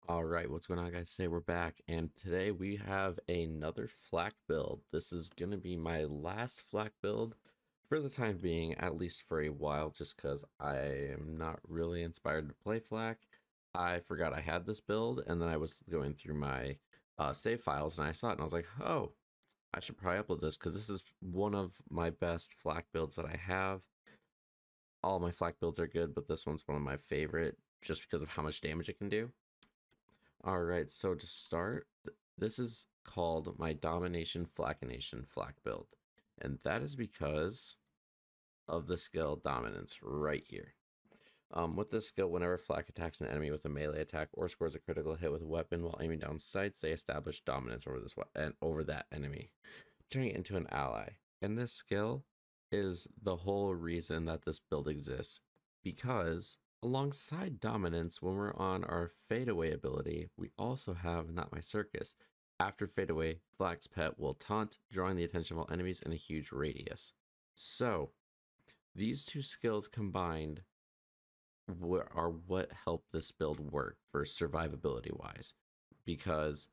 All right, what's going on, guys? Today we're back, and today we have another flak build. This is going to be my last flak build for the time being, at least for a while, just because I am not really inspired to play flak. I forgot I had this build, and then I was going through my save files, and I saw it, and I was like, oh, I should probably upload this, because this is one of my best flak builds that I have. All my flak builds are good, but this one's one of my favorite, just because of how much damage it can do. Alright, so to start, this is called my Domination Fl4kination flak build. And that is because of the skill Dominance right here. With this skill, whenever flak attacks an enemy with a melee attack or scores a critical hit with a weapon while aiming down sights, they establish dominance over that enemy, turning it into an ally. And this skill is the whole reason that this build exists, because alongside dominance, when we're on our fadeaway ability, we also have Not My Circus. After fadeaway, Flak's pet will taunt, drawing the attention of all enemies in a huge radius. So, these two skills combined are what help this build work for survivability wise, because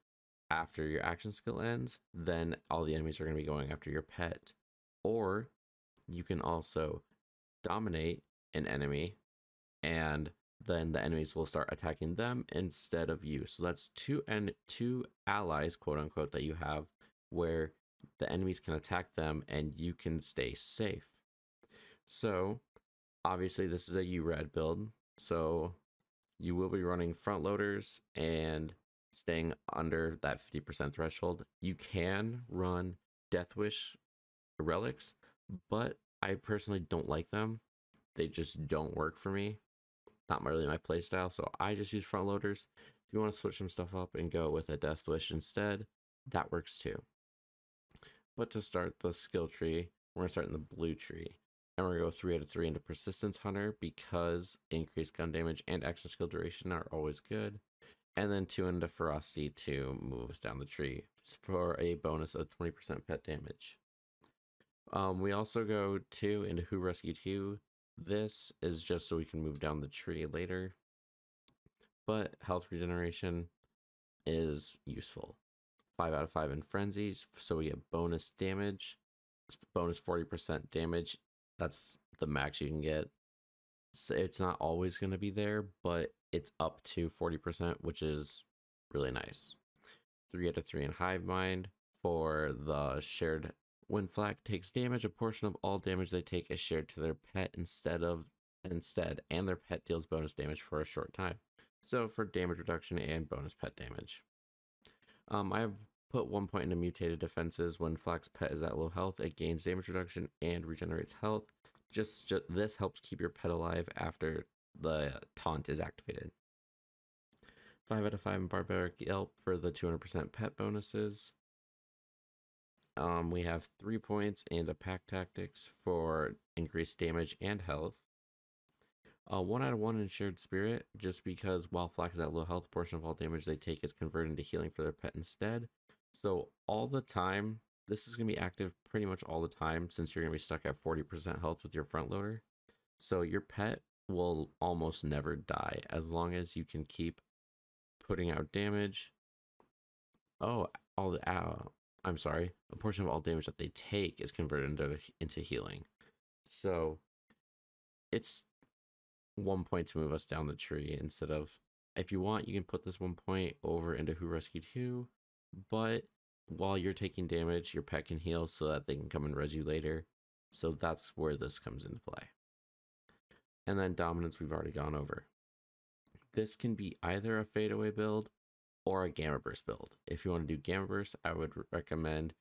after your action skill ends, then all the enemies are going to be going after your pet. Or you can also dominate an enemy, and then the enemies will start attacking them instead of you. So that's two allies, quote unquote, that you have, where the enemies can attack them and you can stay safe. So obviously this is a URad build, so you will be running front loaders and staying under that 50% threshold. You can run Death Wish relics, but I personally don't like them. They just don't work for me. Not really my playstyle, so I just use front loaders. If you want to switch some stuff up and go with a Death Wish instead, that works too. But to start the skill tree, we're going to start in the blue tree. And we're going to go 3 out of 3 into Persistence Hunter, because increased gun damage and action skill duration are always good. And then 2 into Ferocity to move us down the tree for a bonus of 20% pet damage. We also go 2 into Who Rescued Who. This is just so we can move down the tree later, but health regeneration is useful. 5 out of 5 in Frenzies, so we get bonus damage, bonus 40% damage. That's the max you can get. So it's not always going to be there, but it's up to 40%, which is really nice. 3 out of 3 in Hive Mind for the shared. When flak takes damage, a portion of all damage they take is shared to their pet instead, and their pet deals bonus damage for a short time. So for damage reduction and bonus pet damage. I have put 1 point into Mutated Defenses. When flak's pet is at low health, it gains damage reduction and regenerates health. Just this helps keep your pet alive after the taunt is activated. 5 out of 5 in Barbaric Yelp for the 200% pet bonuses. We have 3 points and a Pack Tactics for increased damage and health. 1 out of 1 in Shared Spirit, just because while flak is at low health, a portion of all damage they take is converted into healing for their pet instead. So all the time, this is going to be active pretty much all the time, since you're going to be stuck at 40% health with your front loader. So your pet will almost never die as long as you can keep putting out damage. Oh, I'm sorry, a portion of all damage that they take is converted into healing. So it's 1 point to move us down the tree, instead of, if you want, you can put this 1 point over into Who Rescued Who, but while you're taking damage, your pet can heal so that they can come and res you later. So that's where this comes into play. And then Dominance we've already gone over. This can be either a fadeaway build or a Gamma Burst build. If you want to do Gamma Burst, I would recommend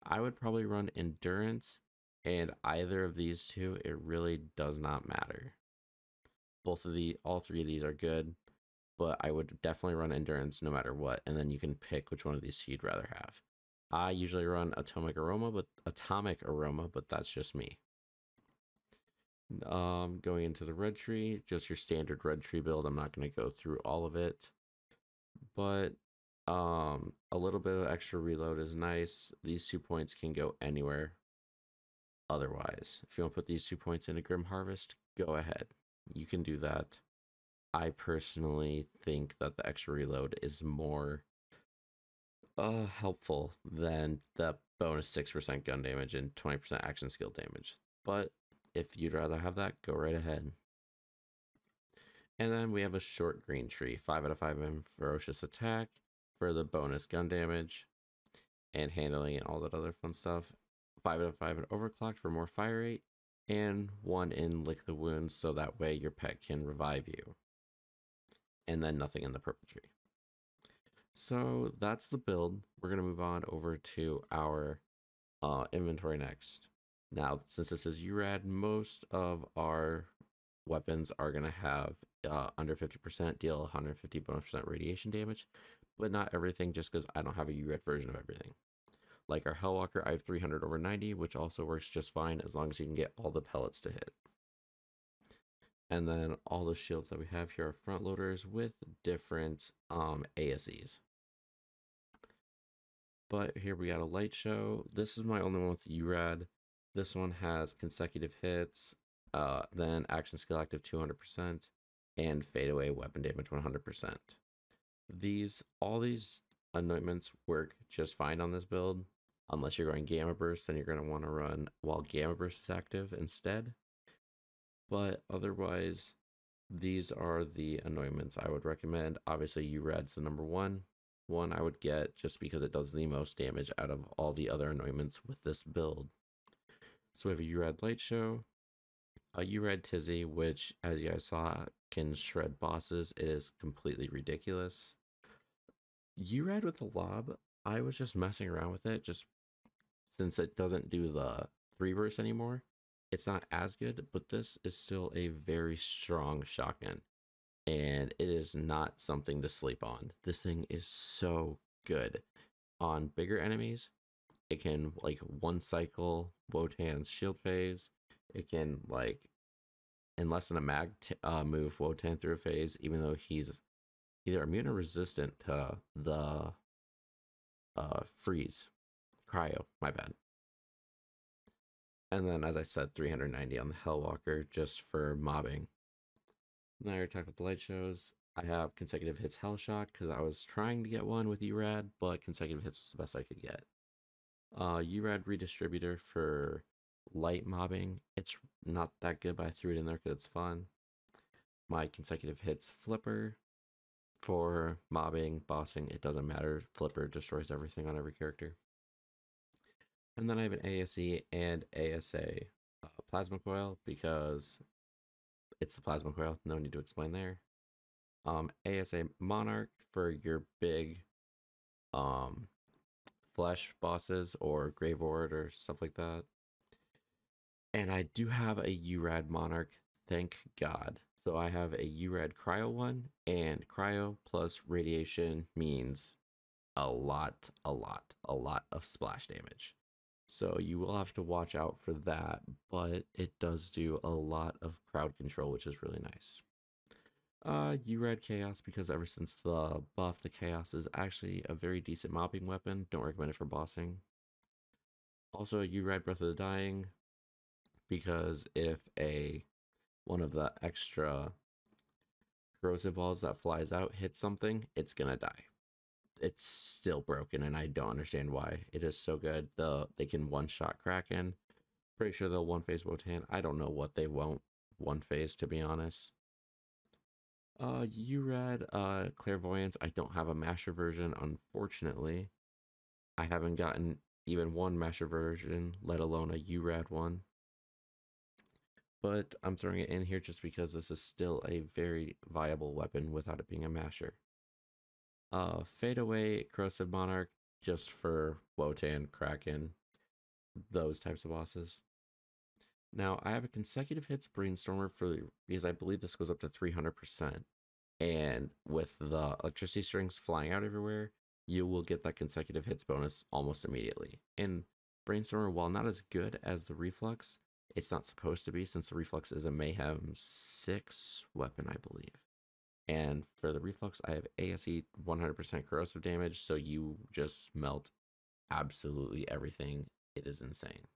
I would probably run Endurance, and either of these two, it really does not matter. All 3 of these are good, but I would definitely run Endurance no matter what, and then you can pick which one of these you'd rather have. I usually run Atomic Aroma, but that's just me. Going into the red tree, just your standard red tree build. I'm not going to go through all of it, but a little bit of extra reload is nice. These 2 points can go anywhere otherwise. If you want to put these 2 points into Grim Harvest, go ahead. You can do that. I personally think that the extra reload is more helpful than the bonus 6% gun damage and 20% action skill damage. But if you'd rather have that, go right ahead. And then we have a short green tree, 5 out of 5 in ferocious attack for the bonus gun damage and handling and all that other fun stuff. 5 out of 5 in overclocked for more fire rate, and 1 in lick the wounds so that way your pet can revive you. And then nothing in the purple tree. So that's the build. We're going to move on over to our inventory next. Now, since this is URad, most of our weapons are going to have under 50%, deal 150 bonus percent radiation damage, but not everything, just because I don't have a URad version of everything. Like our Hellwalker, I have 300 over 90, which also works just fine as long as you can get all the pellets to hit. And then all the shields that we have here are front loaders with different ASEs. But here we got a light show. This is my only one with URad. This one has consecutive hits, then action skill active 200%, and fade away weapon damage 100%. All these anointments work just fine on this build, unless you're going Gamma Burst, then you're going to want to run while Gamma Burst is active instead. But otherwise, these are the anointments I would recommend. Obviously, URAD's the number one I would get just because it does the most damage out of all the other anointments with this build. So we have a URad Light Show, a URad Tizzy, which, as you guys saw, can shred bosses. It is completely ridiculous. URad with the Lob, I was just messing around with it, just since it doesn't do the 3 burst anymore. It's not as good, but this is still a very strong shotgun, and it is not something to sleep on. This thing is so good on bigger enemies. It can like one cycle Wotan's shield phase. It can like in less than a mag move Wotan through a phase, even though he's either immune or resistant to the freeze cryo. My bad. And then, as I said, 390 on the Hellwalker just for mobbing. Now you're talking about the light shows. I have consecutive hits Hellshot because I was trying to get one with URad, but consecutive hits was the best I could get. URad redistributor for light mobbing. It's not that good, but I threw it in there because it's fun. My consecutive hits Flipper for mobbing, bossing. It doesn't matter. Flipper destroys everything on every character. And then I have an ASE and ASA plasma coil because it's the plasma coil. No need to explain there. ASA Monarch for your big flesh bosses or Grave Ward or stuff like that. And I do have a URad Monarch, thank God. So I have a URad Cryo one, and Cryo plus radiation means a lot of splash damage. So you will have to watch out for that, but it does do a lot of crowd control, which is really nice. URad Chaos, because ever since the buff, the Chaos is actually a very decent mobbing weapon. Don't recommend it for bossing. Also, URad Breath of the Dying, because if one of the extra corrosive balls that flies out hits something, it's gonna die. It's still broken, and I don't understand why. It is so good. They can one-shot Kraken. Pretty sure they'll one-phase Wotan. I don't know what they won't one-phase, to be honest. URad Clairvoyance. I don't have a Masher version, unfortunately. I haven't gotten even one Masher version, let alone a URad one. But I'm throwing it in here just because this is still a very viable weapon without it being a Masher. Fade Away Corrosive Monarch, just for Wotan, Kraken, those types of bosses. Now, I have a consecutive hits Brainstormer because I believe this goes up to 300%. And with the electricity strings flying out everywhere, you will get that consecutive hits bonus almost immediately. And Brainstormer, while not as good as the Reflux, it's not supposed to be, since the Reflux is a Mayhem 6 weapon, I believe. And for the reflux, I have ASE 100% corrosive damage, so you just melt absolutely everything. It is insane.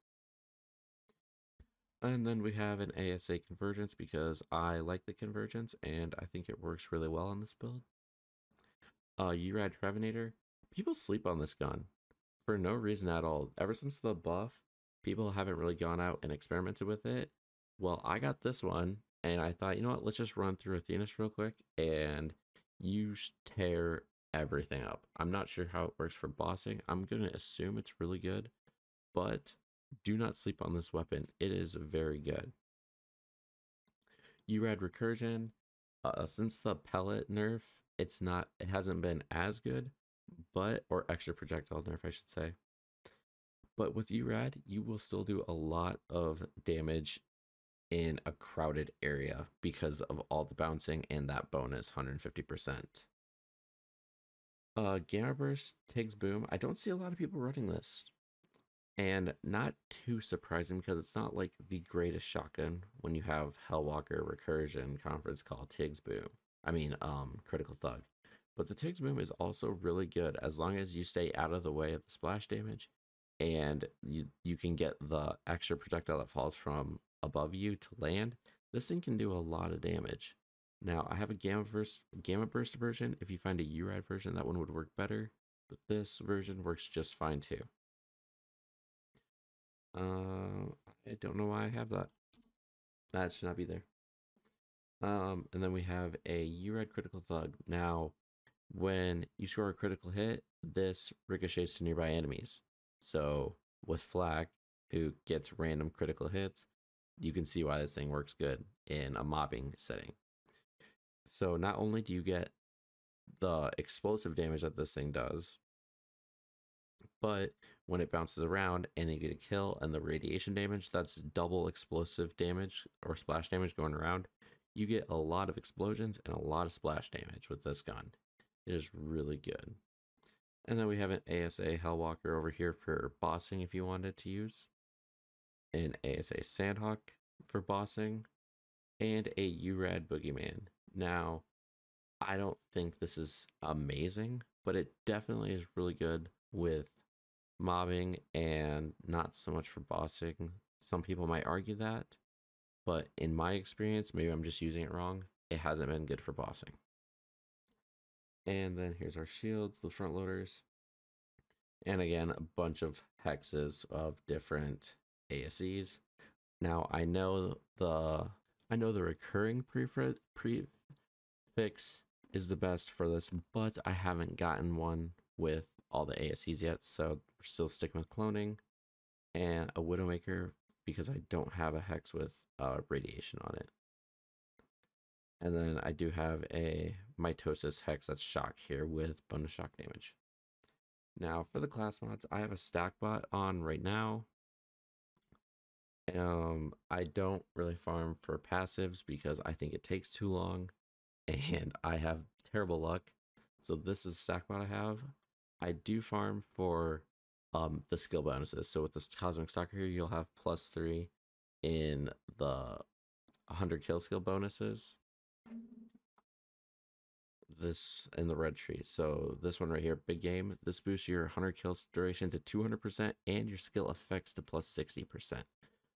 And then we have an ASA convergence because I like the convergence and I think it works really well on this build. URad Trevinator, people sleep on this gun for no reason at all. Ever since the buff, people haven't really gone out and experimented with it. Well, I got this one and I thought, you know what, let's just run through Athena's real quick, and you tear everything up. I'm not sure how it works for bossing. I'm going to assume it's really good, but do not sleep on this weapon. It is very good. URad Recursion, since the pellet nerf, it hasn't been as good, or extra projectile nerf, I should say. But with URad, you will still do a lot of damage in a crowded area because of all the bouncing and that bonus 150%. Gamma Burst, Tig's Boom. I don't see a lot of people running this. And not too surprising because it's not like the greatest shotgun when you have Hellwalker, Recursion, Conference Call, Tig's Boom. Critical Thug. But the Tig's Boom is also really good as long as you stay out of the way of the splash damage, and you can get the extra projectile that falls from above you to land. This thing can do a lot of damage. Now, I have a Gamma Burst version. If you find a URad version, that one would work better, but this version works just fine too. I don't know why I have that. That should not be there. And then we have a URad Critical Thug. Now, when you score a critical hit, this ricochets to nearby enemies. So with Flak, who gets random critical hits, you can see why this thing works good in a mobbing setting. So not only do you get the explosive damage that this thing does, but when it bounces around and you get a kill and the radiation damage, that's double explosive damage or splash damage going around. You get a lot of explosions and a lot of splash damage with this gun. It is really good. And then we have an ASA Hellwalker over here for bossing if you wanted to use, an ASA Sandhawk for bossing, and a URad Boogeyman. Now, I don't think this is amazing, but it definitely is really good with mobbing and not so much for bossing. Some people might argue that, but in my experience, maybe I'm just using it wrong, it hasn't been good for bossing. And then here's our shields, the front loaders. And again, a bunch of hexes of different ASEs. Now I know the recurring prefix is the best for this, but I haven't gotten one with all the ASEs yet, so we're still sticking with cloning and a Widowmaker because I don't have a hex with radiation on it. And then I do have a mitosis hex that's shock here with bonus shock damage. Now for the class mods, I have a stack bot on right now. I don't really farm for passives because I think it takes too long and I have terrible luck. So this is the stack bot I have. I do farm for the skill bonuses. So with this Cosmic Stalker here, you'll have +3 in the 100 kill skill bonuses. This in the red tree. So this one right here, big game. This boosts your 100 kills duration to 200% and your skill effects to +60%.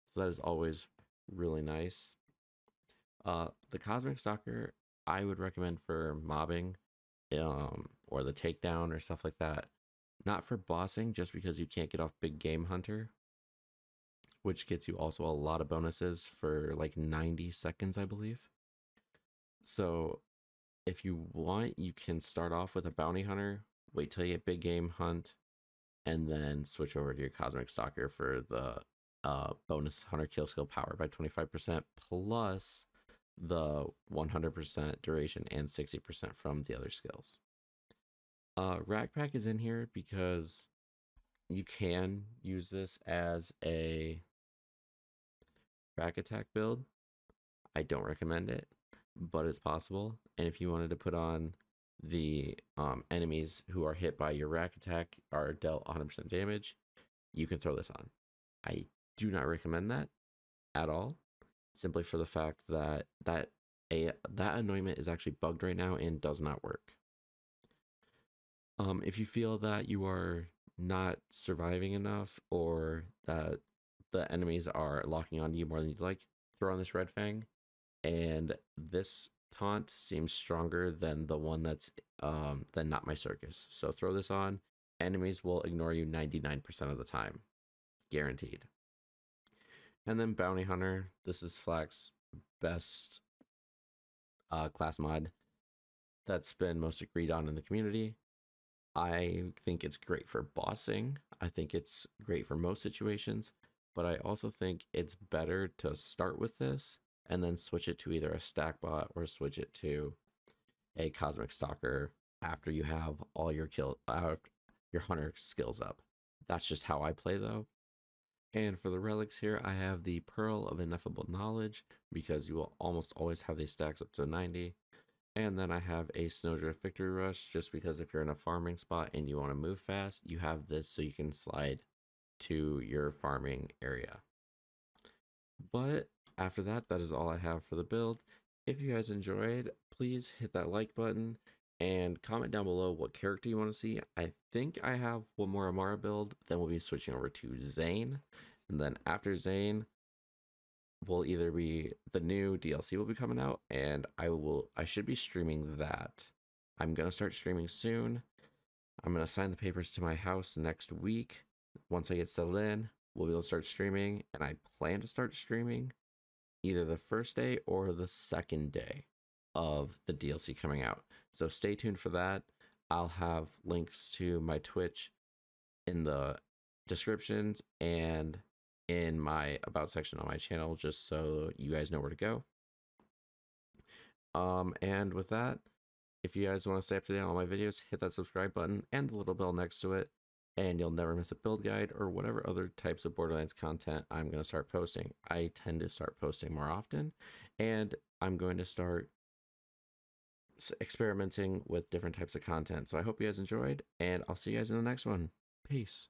So that is always really nice. The Cosmic Stalker I would recommend for mobbing, or the takedown or stuff like that. Not for bossing, just because you can't get off Big Game Hunter, which gets you also a lot of bonuses for like 90 seconds, I believe. So if you want, you can start off with a Bounty Hunter, wait till you get Big Game Hunt, and then switch over to your Cosmic Stalker for the bonus hunter kill skill power by 25% plus the 100% duration and 60% from the other skills. Rack Pack is in here because you can use this as a rack attack build. I don't recommend it, but it's possible. And if you wanted to put on the enemies who are hit by your rack attack are dealt 100% damage, you can throw this on. I do not recommend that at all, simply for the fact that that anointment is actually bugged right now and does not work. If you feel that you are not surviving enough, or that the enemies are locking onto you more than you'd like, throw on this red fang. And this taunt seems stronger than the one that's than not my circus. So throw this on. Enemies will ignore you 99% of the time, guaranteed. And then Bounty Hunter. This is Flak's best class mod that's been most agreed on in the community. I think it's great for bossing. I think it's great for most situations, but I also think it's better to start with this and then switch it to either a stack bot or switch it to a cosmic stalker after you have all your your hunter skills up. That's just how I play though. And for the relics here, I have the Pearl of Ineffable Knowledge, because you will almost always have these stacks up to 90. And then I have a Snowdrift Victory Rush, just because if you're in a farming spot and you want to move fast, you have this so you can slide to your farming area. But after that, that is all I have for the build. If you guys enjoyed, please hit that like button and comment down below what character you want to see. I think I have one more Amara build, then we'll be switching over to Zane. And then after Zane, will either be the new DLC will be coming out, and I should be streaming that. I'm gonna start streaming soon. I'm gonna sign the papers to my house next week. Once I get settled in, we'll be able to start streaming, and I plan to start streaming either the first day or the second day of the DLC coming out. So stay tuned for that. I'll have links to my Twitch in the descriptions and in my about section on my channel, just so you guys know where to go. And with that, if you guys want to stay up to date on all my videos, hit that subscribe button and the little bell next to it, and you'll never miss a build guide or whatever other types of Borderlands content I'm going to start posting. I tend to start posting more often, and I'm going to start experimenting with different types of content. So I hope you guys enjoyed, and I'll see you guys in the next one. Peace.